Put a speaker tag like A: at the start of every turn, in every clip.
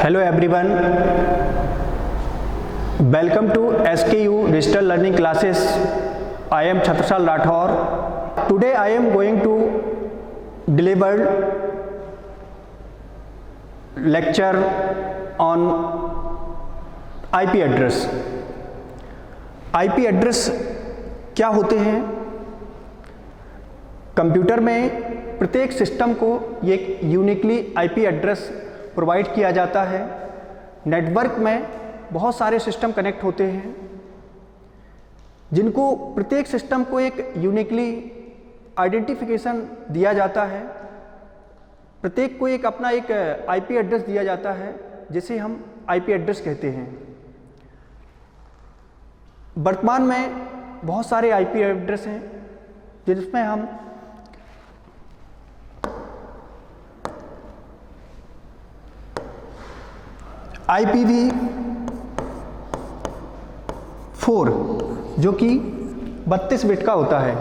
A: Hello everyone, welcome to SKU Digital Learning Classes. I am Chhatrasal Rathore. Today I am going to deliver lecture on IP address. IP address क्या होते हैं? Computer में प्रत्येक system को एक uniquely IP address provide किया जाता है। नेटवर्क में बहुत सारे सिस्टम कनेक्ट होते हैं जिनको प्रत्येक सिस्टम को एक यूनिकली आइडेंटिफिकेशन दिया जाता है। प्रत्येक को एक अपना एक IP एड्रेस दिया जाता है जिसे हम IP एड्रेस कहते हैं। वर्तमान में बहुत सारे IP एड्रेस हैं जिसमें हम IPv4 जो कि 32 बिट का होता है,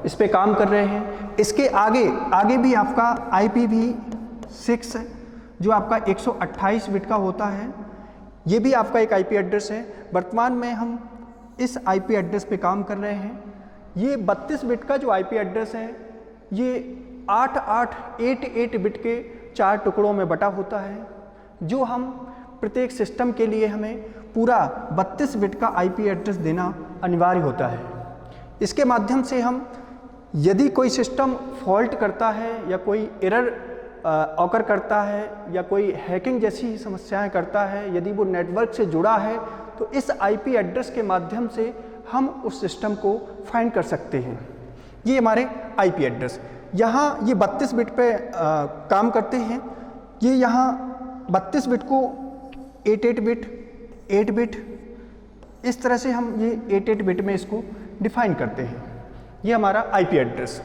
A: इस पे काम कर रहे हैं। इसके आगे भी आपका IPv6 जो आपका 128 बिट का होता है, ये भी आपका एक IP एड्रेस है। वर्तमान में हम इस IP एड्रेस पे काम कर रहे हैं। ये 32 बिट का जो IP एड्रेस है ये 8 बिट के 4 टुकड़ों में बटा होता है, जो हम प्रत्येक सिस्टम के लिए हमें पूरा 32 बिट का IP एड्रेस देना अनिवार्य होता है। इसके माध्यम से हम यदि कोई सिस्टम फॉल्ट करता है या कोई एरर ऑकर करता है या कोई हैकिंग जैसी समस्याएं करता है, यदि वो नेटवर्क से जुड़ा है तो इस IP एड्रेस के माध्यम से हम उस सिस्टम को फाइंड कर सकते हैं। ये हमारे IP एड्रेस यहाँ ये 32 बिट पे काम करते हैं। ये यहाँ 32 बिट को 8 बिट इस तरह से हम ये 8 बिट में इसको डिफाइन करते हैं। ये हमारा IP एड्रेस।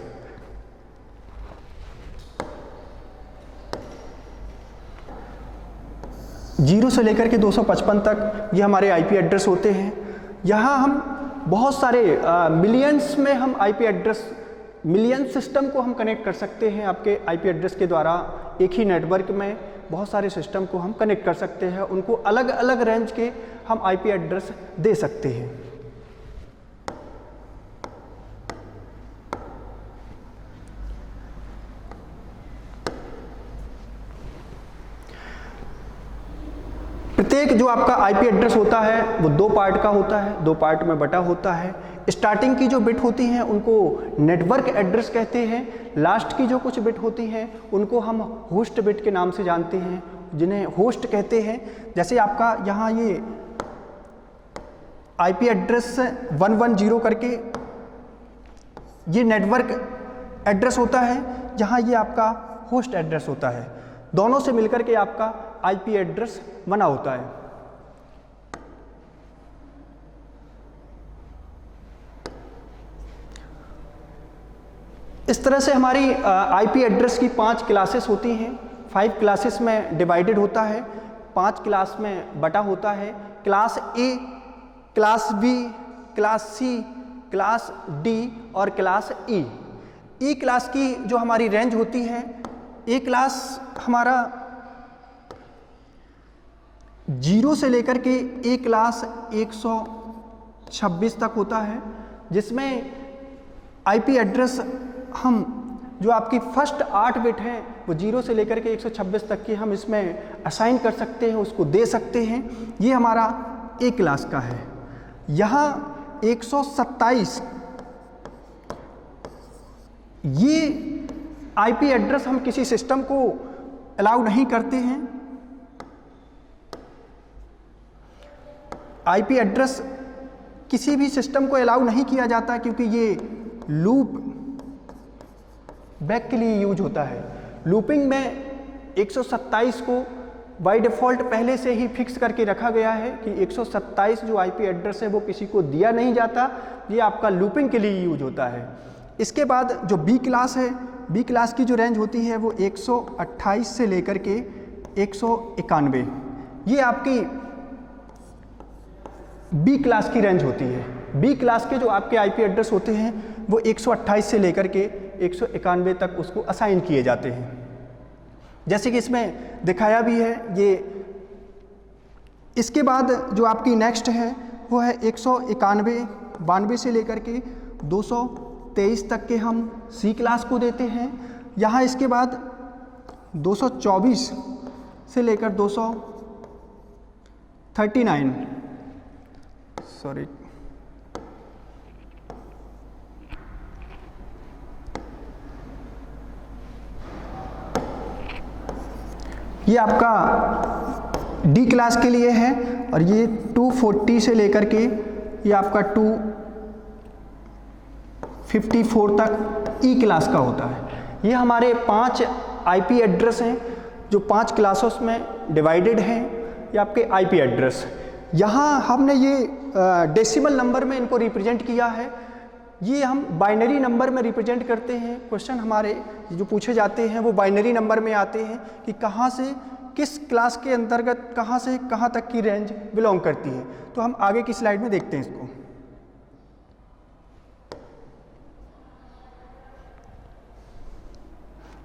A: जीरो से लेकर के 255 तक ये हमारे IP एड्रेस होते हैं। यहाँ हम बहुत सारे मिलियंस में हम IP एड्रेस, मिलियन सिस्टम को हम कनेक्ट कर सकते हैं। आपके IP एड्रेस के द्वारा एक ही नेटवर्क में बहुत सारे सिस्टम को हम कनेक्ट कर सकते हैं। उनको अलग अलग रेंज के हम IP एड्रेस दे सकते हैं। प्रत्येक जो आपका IP एड्रेस होता है वो 2 पार्ट का होता है, 2 पार्ट में बटा होता है। स्टार्टिंग की जो बिट होती हैं उनको नेटवर्क एड्रेस कहते हैं। लास्ट की जो कुछ बिट होती हैं उनको हम होस्ट बिट के नाम से जानते हैं, जिन्हें होस्ट कहते हैं। जैसे आपका यहाँ ये IP एड्रेस 110 करके ये नेटवर्क एड्रेस होता है, जहाँ ये आपका होस्ट एड्रेस होता है। दोनों से मिलकर के आपका IP एड्रेस बना होता है। इस तरह से हमारी IP एड्रेस की 5 क्लासेस होती हैं। 5 क्लासेस में डिवाइडेड होता है, 5 क्लास में बटा होता है। Class A, class B, class C, class D और क्लास E। E क्लास की जो हमारी रेंज होती है, A क्लास हमारा 0 से लेकर के A क्लास 126 तक होता है, जिसमें IP एड्रेस हम जो आपकी फर्स्ट 8 बिट है वो 0 से लेकर के 126 तक की हम इसमें असाइन कर सकते हैं, उसको दे सकते हैं। ये हमारा A क्लास का है। यहाँ 127 ये IP एड्रेस हम किसी सिस्टम को अलाउ नहीं करते हैं। IP एड्रेस किसी भी सिस्टम को अलाउ नहीं किया जाता क्योंकि ये लूप बैक के लिए यूज होता है। लूपिंग में 127 को बाय डिफ़ॉल्ट पहले से ही फिक्स करके रखा गया है कि 127 जो IP एड्रेस है वो किसी को दिया नहीं जाता, ये आपका लूपिंग के लिए यूज होता है। इसके बाद जो B क्लास है, B क्लास की जो रेंज होती है वो 128 से लेकर के 191, ये आपकी B क्लास की रेंज होती है। B क्लास के जो आपके IP एड्रेस होते हैं वो 128 से लेकर के 191 तक उसको असाइन किए जाते हैं। जैसे कि इसमें दिखाया भी है, ये इसके बाद जो आपकी नेक्स्ट है वो है 191 से लेकर के 223 तक के हम सी क्लास को देते हैं। यहाँ इसके बाद 224 से लेकर 239 सॉरी ये आपका डी क्लास के लिए है और ये 240 से लेकर के ये आपका 254 तक ई क्लास का होता है। ये हमारे 5 आईपी एड्रेस हैं जो 5 क्लासों में डिवाइडेड हैं। ये आपके आईपी एड्रेस, यहाँ हमने ये डेसिमल नंबर में इनको रिप्रेजेंट किया है। ये हम बाइनरी नंबर में रिप्रेजेंट करते हैं। क्वेश्चन हमारे जो पूछे जाते हैं वो बाइनरी नंबर में आते हैं कि कहाँ से किस क्लास के अंतर्गत कहाँ से कहाँ तक की रेंज बिलोंग करती है। तो हम आगे की स्लाइड में देखते हैं इसको।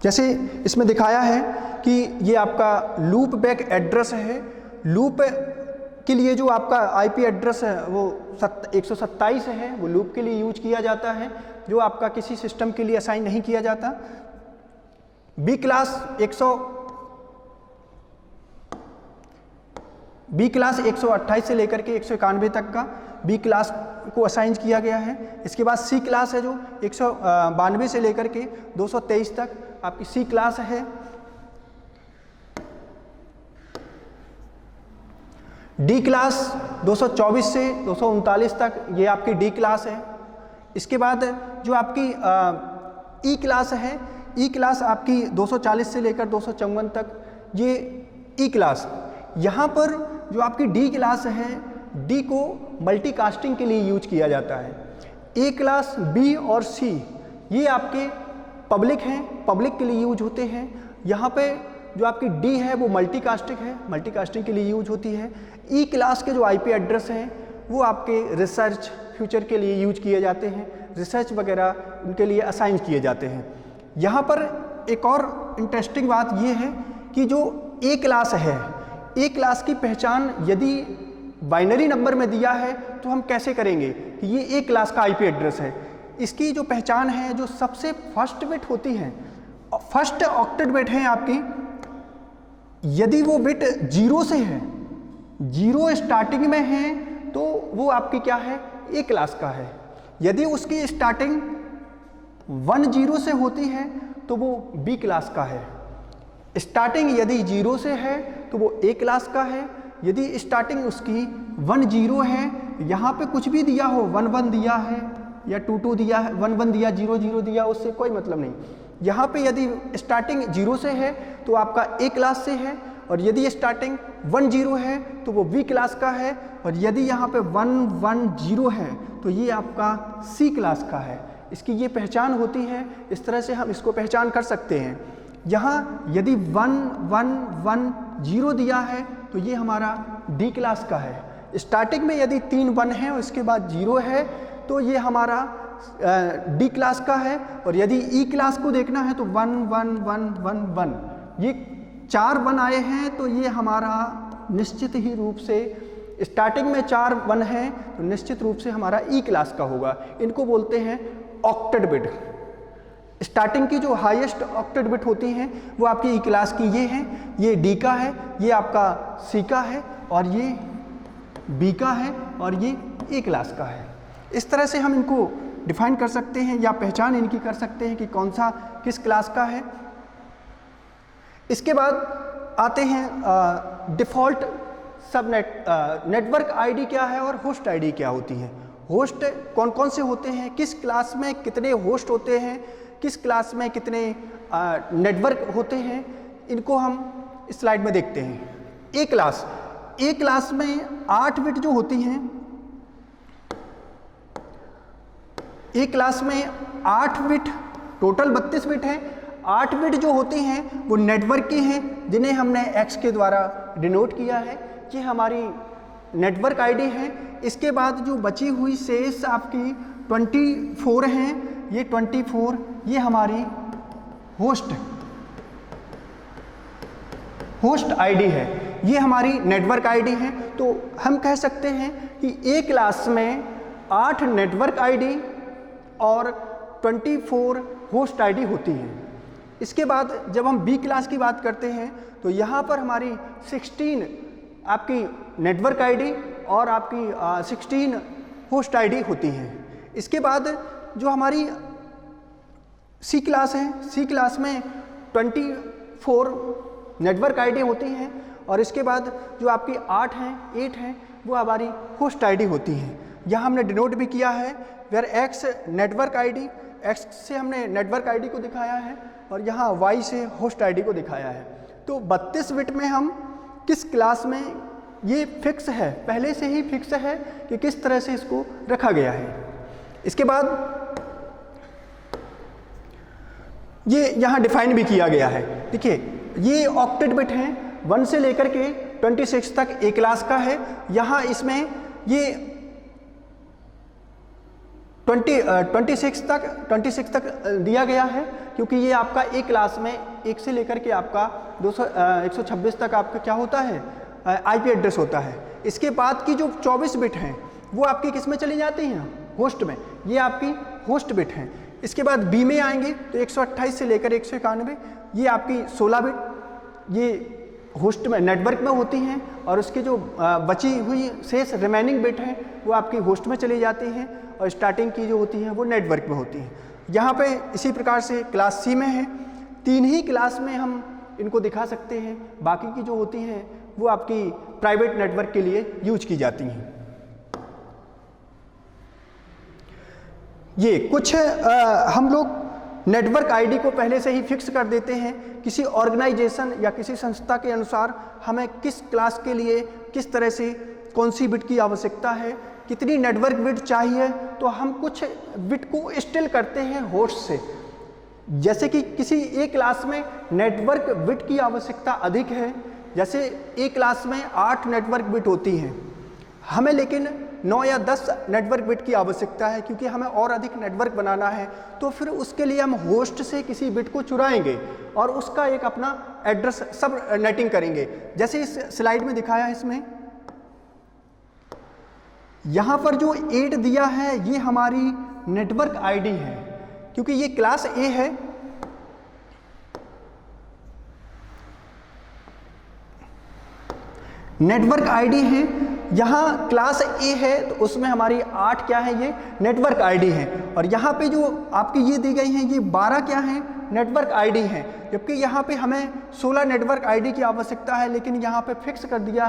A: जैसे इसमें दिखाया है कि ये आपका लूप बैक एड्रेस है। लूप के लिए जो आपका आईपी एड्रेस है वो 127 है, वो लूप के लिए यूज किया जाता है, जो आपका किसी सिस्टम के लिए असाइन नहीं किया जाता। बी क्लास 128 से लेकर के 191 तक का बी क्लास को असाइन किया गया है। इसके बाद सी क्लास है जो 192 से लेकर के 223 तक आपकी सी क्लास है। डी क्लास 224 से 239 तक ये आपकी डी क्लास है। इसके बाद जो आपकी ई क्लास है, ई क्लास आपकी 240 से लेकर 254 तक ये ई क्लास। यहाँ पर जो आपकी डी क्लास है, डी को मल्टीकास्टिंग के लिए यूज किया जाता है। ए क्लास, बी और सी ये आपके पब्लिक हैं, पब्लिक के लिए यूज होते हैं। यहाँ पे जो आपकी डी है वो मल्टीकास्टिंग है, मल्टीकास्टिंग के लिए यूज होती है। ई क्लास के जो आईपी एड्रेस हैं वो आपके रिसर्च फ्यूचर के लिए यूज किए जाते हैं, रिसर्च वगैरह उनके लिए असाइन किए जाते हैं। यहाँ पर एक और इंटरेस्टिंग बात ये है कि जो ए क्लास है, ए क्लास की पहचान यदि बाइनरी नंबर में दिया है तो हम कैसे करेंगे कि ये ए क्लास का आईपी एड्रेस है। इसकी जो पहचान है, जो सबसे फर्स्ट बिट होती है, फर्स्ट ऑक्टेट बिट है आपकी, यदि वो बिट 0 से है, 0 स्टार्टिंग में है तो वो आपकी क्या है, ए क्लास का है। यदि उसकी स्टार्टिंग 10 से होती है तो वो बी क्लास का है। स्टार्टिंग यदि 0 से है तो वो ए क्लास का है। यदि स्टार्टिंग उसकी 10 है, यहाँ पे कुछ भी दिया हो, 11 दिया है या 22 दिया है, 11 दिया, 00 दिया, उससे कोई मतलब नहीं। यहाँ पे यदि स्टार्टिंग 0 से है तो आपका ए क्लास से है, और यदि स्टार्टिंग 10 है तो वो बी क्लास का है, और यदि यहाँ पे 110 है तो ये आपका सी क्लास का है। इसकी ये पहचान होती है, इस तरह से हम इसको पहचान कर सकते हैं। यहाँ यदि 1110 दिया है तो ये हमारा डी क्लास का है। स्टार्टिंग में यदि 3 1 है और उसके बाद 0 है तो ये हमारा डी क्लास का है। और यदि ई क्लास को देखना है तो 1 1 1 1 1, ये 4 1 आए हैं तो ये हमारा निश्चित ही रूप से, स्टार्टिंग में 4 1 है तो निश्चित रूप से हमारा ई क्लास का होगा। इनको बोलते हैं ऑक्टेट बिट। स्टार्टिंग की जो हाईएस्ट ऑक्टेट बिट होती हैं वो आपकी ई क्लास की ये हैं, ये डी का है, ये आपका सी का है, और ये बी का है, और ये ए क्लास का है। इस तरह से हम इनको डिफाइन कर सकते हैं या पहचान इनकी कर सकते हैं कि कौन सा किस क्लास का है। इसके बाद आते हैं डिफ़ॉल्ट सबनेट, नेटवर्क आईडी क्या है और होस्ट आईडी क्या होती है। होस्ट कौन कौन से होते हैं, किस क्लास में कितने होस्ट होते हैं, किस क्लास में कितने नेटवर्क होते हैं, इनको हम स्लाइड में देखते हैं। ए क्लास में 8 बिट जो होती हैं, ए क्लास में 8 बिट, टोटल 32 बिट है। 8 बिट जो होती हैं वो नेटवर्क की हैं, जिन्हें हमने एक्स के द्वारा डिनोट किया है। ये हमारी नेटवर्क आईडी है। इसके बाद जो बची हुई शेष आपकी 24 हैं, ये 24 ये हमारी होस्ट आईडी है। ये हमारी नेटवर्क आईडी है। तो हम कह सकते हैं कि ए क्लास में 8 नेटवर्क आईडी और 24 होस्ट आईडी होती हैं। इसके बाद जब हम बी क्लास की बात करते हैं तो यहाँ पर हमारी 16 आपकी नेटवर्क आईडी और आपकी 16 होस्ट आईडी होती हैं। इसके बाद जो हमारी सी क्लास है, सी क्लास में 24 नेटवर्क आईडी होती हैं और इसके बाद जो आपकी 8 हैं वो हमारी होस्ट आईडी होती हैं। यहाँ हमने डिनोट भी किया है where x network ID, x से हमने नेटवर्क आईडी को दिखाया है और यहाँ वाई से होस्ट आईडी को दिखाया है। तो 32 बिट में हम किस क्लास में, ये फिक्स है, पहले से ही फिक्स है कि किस तरह से इसको रखा गया है। इसके बाद ये यहाँ डिफाइन भी किया गया है। देखिए ये ऑक्टेट बिट हैं, 1 से लेकर के 26 तक ए क्लास का है। यहाँ इसमें ये 26 तक दिया गया है क्योंकि ये आपका ए क्लास में 1 से लेकर के आपका 126 तक आपका क्या होता है, आईपी एड्रेस होता है। इसके बाद की जो 24 बिट हैं वो आपकी किस में चली जाती हैं, होस्ट में, ये आपकी होस्ट बिट हैं। इसके बाद बी में आएंगे तो 128 से लेकर 191 ये आपकी 16 बिट ये होस्ट में नेटवर्क में होती हैं और उसकी जो बची हुई शेष रिमेनिंग बिट हैं वो आपकी होस्ट में चली जाती हैं और स्टार्टिंग की जो होती हैं वो नेटवर्क में होती हैं। यहाँ पे इसी प्रकार से क्लास सी में है, 3 ही क्लास में हम इनको दिखा सकते हैं, बाकी की जो होती हैं वो आपकी प्राइवेट नेटवर्क के लिए यूज की जाती हैं। ये कुछ हम लोग नेटवर्क आईडी को पहले से ही फिक्स कर देते हैं। किसी ऑर्गेनाइजेशन या किसी संस्था के अनुसार हमें किस क्लास के लिए किस तरह से कौन सी बिट की आवश्यकता है, कितनी नेटवर्क बिट चाहिए, तो हम कुछ बिट को स्टिल करते हैं होस्ट से। जैसे कि किसी ए क्लास में नेटवर्क बिट की आवश्यकता अधिक है, जैसे ए क्लास में 8 नेटवर्क बिट होती हैं, हमें लेकिन 9 या 10 नेटवर्क बिट की आवश्यकता है क्योंकि हमें और अधिक नेटवर्क बनाना है। तो फिर उसके लिए हम होस्ट से किसी बिट को चुराएंगे और उसका एक अपना एड्रेस सब नेटिंग करेंगे। जैसे इस स्लाइड में दिखाया है, इसमें यहाँ पर जो 8 दिया है ये हमारी नेटवर्क आईडी है क्योंकि ये क्लास ए है। नेटवर्क आईडी है, यहाँ क्लास ए है तो उसमें हमारी 8 क्या है, ये नेटवर्क आईडी है। और यहाँ पे जो आपकी ये दी गई हैं ये 12 क्या है, नेटवर्क आईडी है। जबकि यहाँ पे हमें 16 नेटवर्क आईडी की आवश्यकता है, लेकिन यहाँ पे फिक्स दिया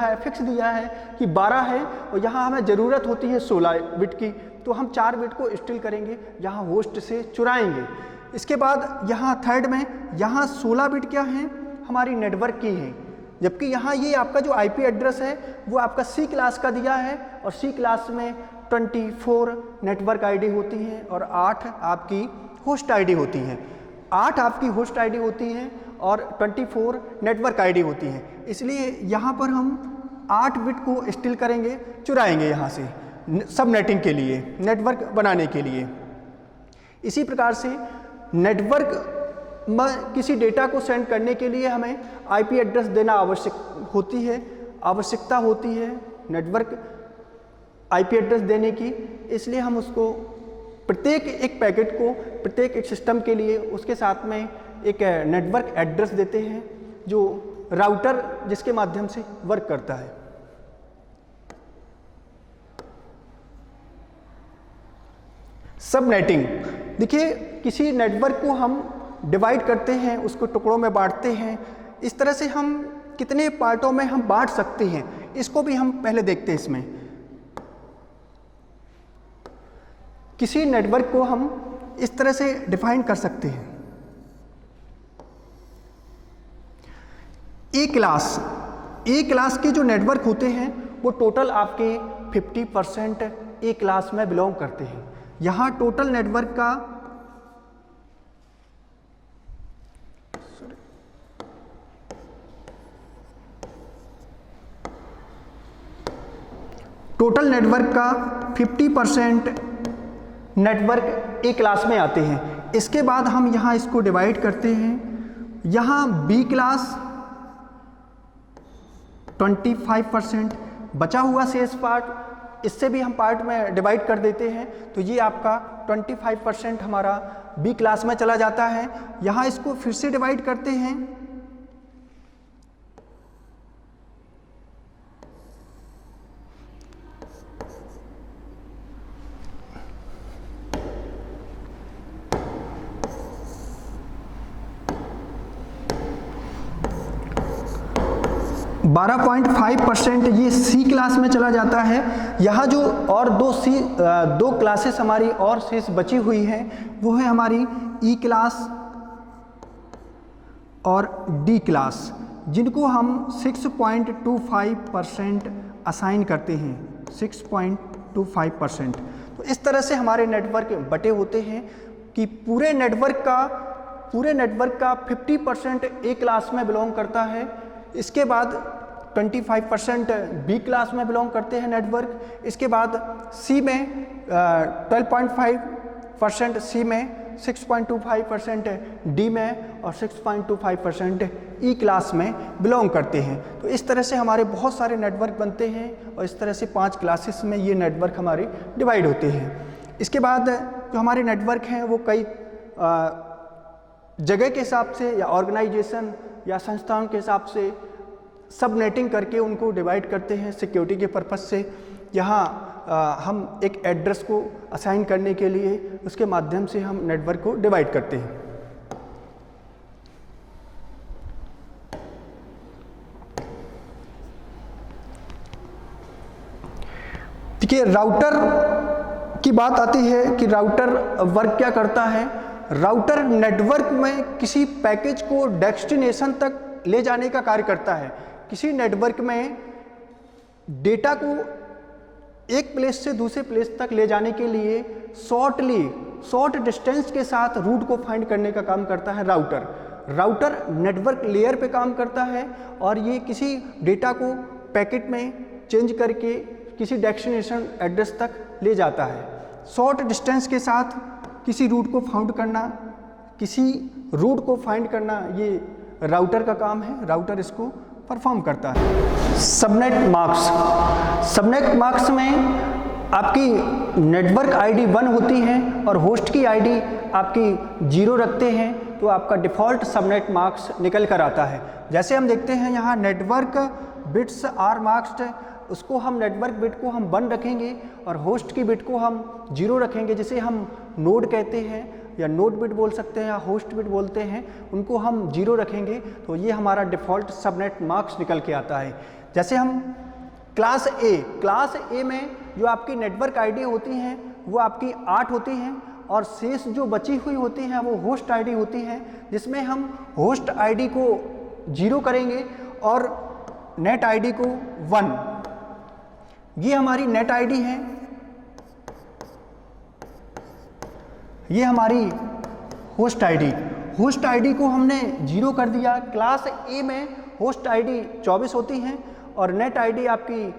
A: है कि 12 है और यहाँ हमें ज़रूरत होती है 16 बिट की, तो हम 4 बिट को स्टिल करेंगे, यहाँ होस्ट से चुराएंगे। इसके बाद यहाँ थर्ड में यहाँ 16 बिट क्या है, हमारी नेटवर्क की है। जबकि यहाँ ये आपका जो आईपी एड्रेस है वो आपका सी क्लास का दिया है और सी क्लास में 24 नेटवर्क आईडी होती हैं और 8 आपकी होस्ट आईडी होती हैं। 8 आपकी होस्ट आईडी होती हैं और 24 नेटवर्क आईडी होती हैं। इसलिए यहाँ पर हम 8 बिट को स्टिल करेंगे, चुराएंगे यहाँ से सब नेटिंग के लिए, नेटवर्क बनाने के लिए। इसी प्रकार से नेटवर्क में किसी डेटा को सेंड करने के लिए हमें आईपी एड्रेस देना आवश्यकता होती है नेटवर्क आईपी एड्रेस देने की। इसलिए हम उसको प्रत्येक एक पैकेट को, प्रत्येक एक सिस्टम के लिए उसके साथ में एक नेटवर्क एड्रेस देते हैं जो राउटर जिसके माध्यम से वर्क करता है। सब नेटिंग, देखिए किसी नेटवर्क को हम डिवाइड करते हैं, उसको टुकड़ों में बांटते हैं। इस तरह से हम कितने पार्टों में हम बांट सकते हैं, इसको भी हम पहले देखते हैं। इसमें किसी नेटवर्क को हम इस तरह से डिफाइन कर सकते हैं। ए क्लास के जो नेटवर्क होते हैं वो टोटल आपके 50% ए क्लास में बिलोंग करते हैं। यहाँ टोटल नेटवर्क का टोटल नेटवर्क का 50% नेटवर्क ए क्लास में आते हैं। इसके बाद हम यहाँ इसको डिवाइड करते हैं। यहाँ बी क्लास 25%। बचा हुआ शेष पार्ट इससे भी हम पार्ट में डिवाइड कर देते हैं, तो ये आपका 25% हमारा बी क्लास में चला जाता है। यहाँ इसको फिर से डिवाइड करते हैं, बारह 12.5% ये सी क्लास में चला जाता है। यहाँ जो और दो क्लासेस हमारी और शेष बची हुई हैं वो है हमारी ई क्लास और डी क्लास, जिनको हम 6.25% असाइन करते हैं, 6.25%। तो इस तरह से हमारे नेटवर्क बटे होते हैं कि पूरे नेटवर्क का 50% ए क्लास में बिलोंग करता है, इसके बाद 25% बी क्लास में बिलोंग करते हैं नेटवर्क, इसके बाद सी में 12.5% सी में, 6.25% डी में और 6.25% ई क्लास में बिलोंग करते हैं। तो इस तरह से हमारे बहुत सारे नेटवर्क बनते हैं और इस तरह से 5 क्लासेस में ये नेटवर्क हमारे डिवाइड होते हैं। इसके बाद जो हमारे नेटवर्क हैं वो कई जगह के हिसाब से या ऑर्गेनाइजेशन या संस्थाओं के हिसाब से सब नेटिंग करके उनको डिवाइड करते हैं सिक्योरिटी के पर्पज़ से। यहाँ हम एक एड्रेस को असाइन करने के लिए उसके माध्यम से हम नेटवर्क को डिवाइड करते हैं। देखिए, राउटर की बात आती है कि राउटर वर्क क्या करता है। राउटर नेटवर्क में किसी पैकेज को डेस्टिनेशन तक ले जाने का कार्य करता है। किसी नेटवर्क में डेटा को एक प्लेस से दूसरे प्लेस तक ले जाने के लिए शॉर्ट डिस्टेंस के साथ रूट को फाइंड करने का काम करता है राउटर नेटवर्क लेयर पे काम करता है और ये किसी डेटा को पैकेट में चेंज करके किसी डेस्टिनेशन एड्रेस तक ले जाता है। शॉर्ट डिस्टेंस के साथ किसी रूट को फाइंड करना ये राउटर का काम है, राउटर इसको परफॉर्म करता है। सबनेट मार्क्स में आपकी नेटवर्क आईडी 1 होती है और होस्ट की आईडी आपकी 0 रखते हैं, तो आपका डिफ़ॉल्ट सबनेट मार्क्स निकल कर आता है। जैसे हम देखते हैं यहाँ नेटवर्क बिट्स आर मार्क्स्ड, उसको हम नेटवर्क बिट को हम 1 रखेंगे और होस्ट की बिट को हम 0 रखेंगे, जिसे हम नोड कहते हैं या नोड बिट बोल सकते हैं या होस्ट बिट बोलते हैं, उनको हम 0 रखेंगे। तो ये हमारा डिफ़ॉल्ट सबनेट मार्क्स निकल के आता है। जैसे हम क्लास ए में जो आपकी नेटवर्क आईडी होती हैं वो आपकी 8 होती हैं और शेष जो बची हुई होती हैं वो होस्ट आईडी होती हैं, जिसमें हम होस्ट आईडी को 0 करेंगे और नेट आईडी को 1। ये हमारी नेट आईडी है, ये हमारी होस्ट आईडी को हमने 0 कर दिया। क्लास ए में होस्ट आईडी 24 होती हैं और नेट आईडी आपकी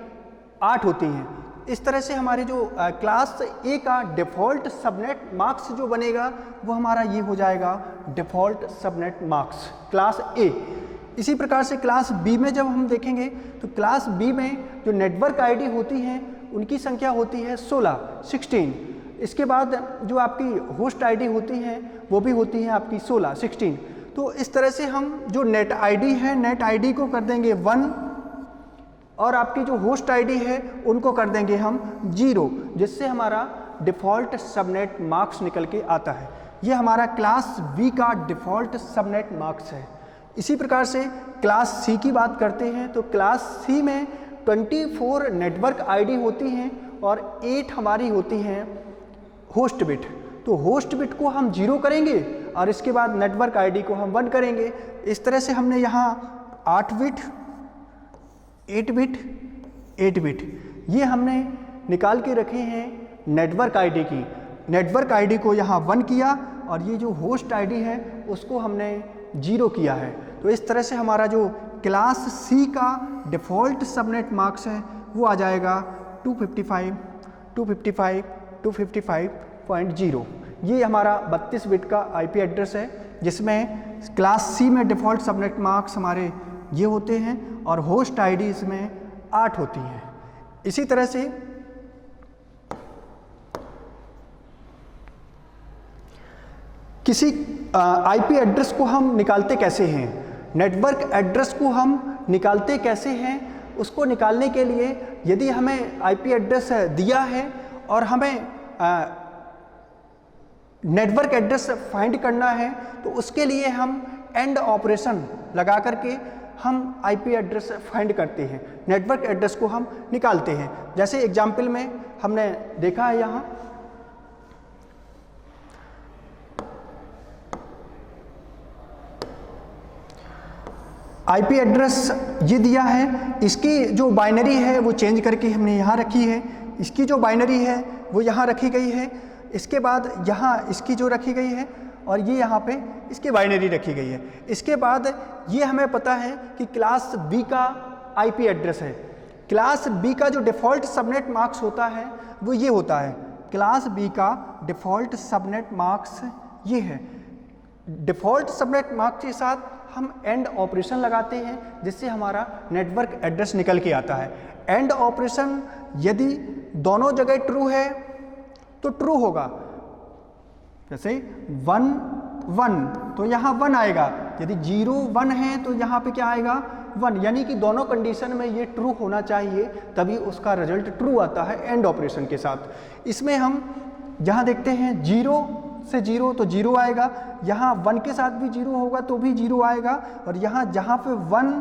A: 8 होती हैं। इस तरह से हमारे जो क्लास ए का डिफ़ॉल्ट सबनेट मार्क्स जो बनेगा वो हमारा ये हो जाएगा डिफ़ॉल्ट सबनेट मार्क्स क्लास ए। इसी प्रकार से क्लास बी में जब हम देखेंगे तो क्लास बी में जो नेटवर्क आईडी होती हैं उनकी संख्या होती है 16। इसके बाद जो आपकी होस्ट आईडी होती हैं वो भी होती हैं आपकी 16। तो इस तरह से हम जो नेट आईडी है, नेट आईडी को कर देंगे 1 और आपकी जो होस्ट आईडी है उनको कर देंगे हम 0, जिससे हमारा डिफ़ॉल्ट सबनेट मार्क्स निकल के आता है। ये हमारा क्लास बी का डिफ़ॉल्ट सबनेट मार्क्स है। इसी प्रकार से क्लास सी की बात करते हैं तो क्लास सी में 24 नेटवर्क आईडी होती हैं और 8 हमारी होती हैं होस्ट बिट। तो होस्ट बिट को हम 0 करेंगे और इसके बाद नेटवर्क आईडी को हम 1 करेंगे। इस तरह से हमने यहाँ 8 बिट 8 बिट ये हमने निकाल के रखे हैं नेटवर्क आईडी की। नेटवर्क आईडी को यहाँ 1 किया और ये जो होस्ट आईडी है उसको हमने 0 किया है। तो इस तरह से हमारा जो क्लास सी का डिफ़ॉल्ट सबनेट मार्क्स है वो आ जाएगा 255.0। ये हमारा 32 बिट का आईपी एड्रेस है, जिसमें क्लास सी में डिफ़ॉल्ट सबनेट मार्क्स हमारे ये होते हैं और होस्ट आईडी इसमें 8 होती हैं। इसी तरह से किसी आईपी एड्रेस को हम निकालते कैसे हैं, नेटवर्क एड्रेस को हम निकालते कैसे हैं, उसको निकालने के लिए यदि हमें आईपी एड्रेस दिया है और हमें नेटवर्क एड्रेस फाइंड करना है तो उसके लिए हम एंड ऑपरेशन लगा करके हम आईपी एड्रेस फाइंड करते हैं, नेटवर्क एड्रेस को हम निकालते हैं। जैसे एग्जाम्पल में हमने देखा है यहाँ आईपी एड्रेस ये दिया है, इसकी जो बाइनरी है वो चेंज करके हमने यहाँ रखी है, इसकी जो बाइनरी है वो यहाँ रखी गई है, इसके बाद यहाँ इसकी जो रखी गई है और ये यहाँ पे इसकी बाइनरी रखी गई है। इसके बाद ये हमें पता है कि क्लास बी का आईपी एड्रेस है। क्लास बी का जो डिफ़ॉल्ट सबनेट मार्क्स होता है वो ये होता है, क्लास बी का डिफ़ॉल्ट सबनेट मार्क्स ये है। डिफ़ॉल्ट सबनेट मार्क्स के साथ हम एंड ऑपरेशन लगाते हैं जिससे हमारा नेटवर्क एड्रेस निकल के आता है। एंड ऑपरेशन यदि दोनों जगह ट्रू है तो ट्रू होगा, जैसे 1 1 तो यहाँ 1 आएगा, यदि 0 1 है तो यहाँ पे क्या आएगा 1, यानी कि दोनों कंडीशन में ये ट्रू होना चाहिए तभी उसका रिजल्ट ट्रू आता है एंड ऑपरेशन के साथ। इसमें हम यहाँ देखते हैं 0 से 0 तो 0 आएगा, यहाँ 1 के साथ भी 0 होगा तो भी 0 आएगा, और यहाँ जहाँ पे 1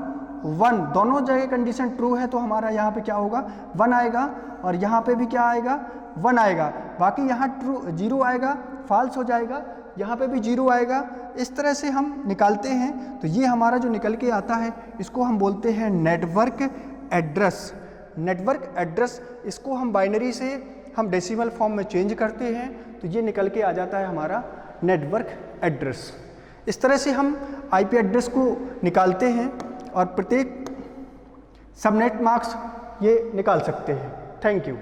A: 1 दोनों जगह कंडीशन ट्रू है तो हमारा यहाँ पे क्या होगा 1 आएगा, और यहाँ पे भी क्या आएगा 1 आएगा। बाकी यहाँ ट्रू 0 आएगा, फॉल्स हो जाएगा, यहाँ पे भी 0 आएगा। इस तरह से हम निकालते हैं। तो ये हमारा जो निकल के आता है इसको हम बोलते हैं नेटवर्क एड्रेस। नेटवर्क एड्रेस इसको हम बाइनरी से हम डेसिमल फॉर्म में चेंज करते हैं तो ये निकल के आ जाता है हमारा नेटवर्क एड्रेस। इस तरह से हम आईपी एड्रेस को निकालते हैं और प्रत्येक सबनेट मार्क्स ये निकाल सकते हैं। Thank you.